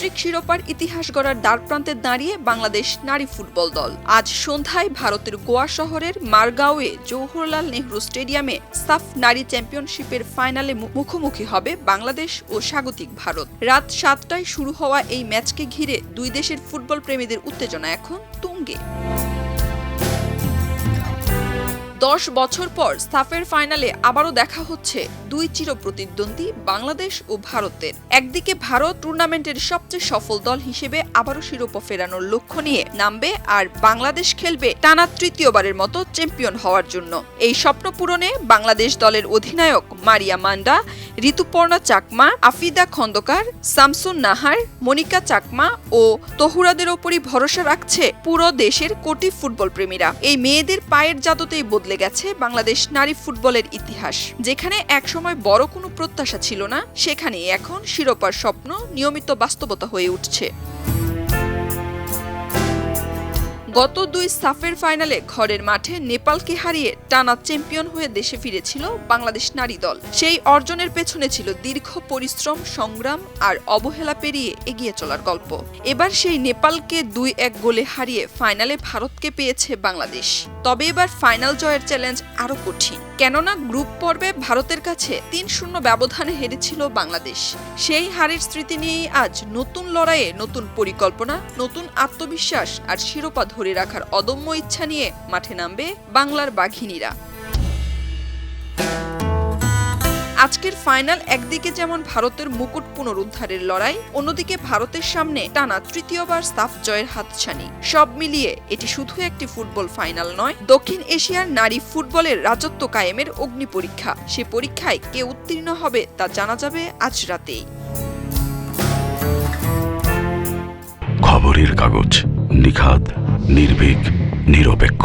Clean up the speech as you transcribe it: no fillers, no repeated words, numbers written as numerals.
Hat trick শিরোপার ইতিহাস গড়ার দ্বারপ্রান্তে দাঁড়িয়ে বাংলাদেশ নারী ফুটবল দল আজ সন্ধ্যায় ভারতের গোয়া শহরের মারগাঁওয়ে জওহরলাল নেহরু স্টেডিয়ামে সাফ নারী চ্যাম্পিয়নশিপের ফাইনালে মুখোমুখি হবে বাংলাদেশ ও স্বাগতিক ভারত। রাত 7টায় শুরু হওয়া এই ম্যাচকে ঘিরে দুই দেশের ফুটবল প্রেমীদের উত্তেজনা এখন তুঙ্গে। 10 বছর পর সাফের ফাইনালে আবারও দেখা হচ্ছে দুই চিরপ্রতিদ্বন্দ্বী বাংলাদেশ ও ভারতের। একদিকে ভারত টুর্নামেন্টের সবচেয়ে সফল দল হিসেবে আবারও শিরোপা ফেরানোর লক্ষ্য নিয়ে নামবে, আর বাংলাদেশ খেলবে টানা তৃতীয়বারের মতো চ্যাম্পিয়ন হওয়ার জন্য। এই স্বপ্ন পূরণে বাংলাদেশ দলের অধিনায়ক মারিয়া মান্ডা, ঋতুপর্ণা চাকমা, আফিদা খন্দকার, শামসুন নাহার, মনিকা চাকমা ও তহুরাদের ওপরই ভরসা রাখছে পুরো দেশের কোটি ফুটবল প্রেমীরা। এই মেয়েদের পায়ের জাদুতেই বদলে গেছে বাংলাদেশ নারী ফুটবলের ইতিহাস। যেখানে একসময় বড় কোনো প্রত্যাশা ছিল না, সেখানেই এখন শিরোপার স্বপ্ন নিয়মিত বাস্তবতা হয়ে উঠছে। গত দুই সাফের ফাইনালে ঘরের মাঠে নেপালকে হারিয়ে টানা চ্যাম্পিয়ন হয়ে দেশে ফিরেছিল বাংলাদেশ নারী দল। সেই অর্জনের পেছনে ছিল দীর্ঘ পরিশ্রম, সংগ্রাম আর অবহেলা পেরিয়ে এগিয়ে চলার গল্প। এবার সেই নেপালকে 2-1 গোলে হারিয়ে ফাইনালে ভারতকে পেয়েছে বাংলাদেশ। তবে এবার ফাইনাল জয়ের চ্যালেঞ্জ আরও কঠিন, কেননা গ্রুপ পর্বে ভারতের কাছে 3-0 ব্যবধানে হেরেছিল বাংলাদেশ। সেই হারের স্মৃতি নিয়েই আজ নতুন লড়াইয়ে নতুন পরিকল্পনা, নতুন আত্মবিশ্বাস আর শিরোপা ধরে রাখার অদম্য ইচ্ছা নিয়ে মাঠে নামবে বাংলার বাঘিনীরা। আজকের ফাইনাল একদিকে যেমন ভারতের মুকুট পুনরুদ্ধারের লড়াই, অন্যদিকে ভারতের সামনে টানা তৃতীয়বার সাফ জয়ের হাতছানি। সব মিলিয়ে এটি শুধু একটি ফুটবল ফাইনাল নয়, দক্ষিণ এশিয়ার নারী ফুটবলের রাজত্ব কায়েমের অগ্নি পরীক্ষা। সে পরীক্ষায় কে উত্তীর্ণ হবে তা জানা যাবে আজ রাতেই। খবরের কাগজ, নিখাত, নির্ভীক, নিরপেক্ষ।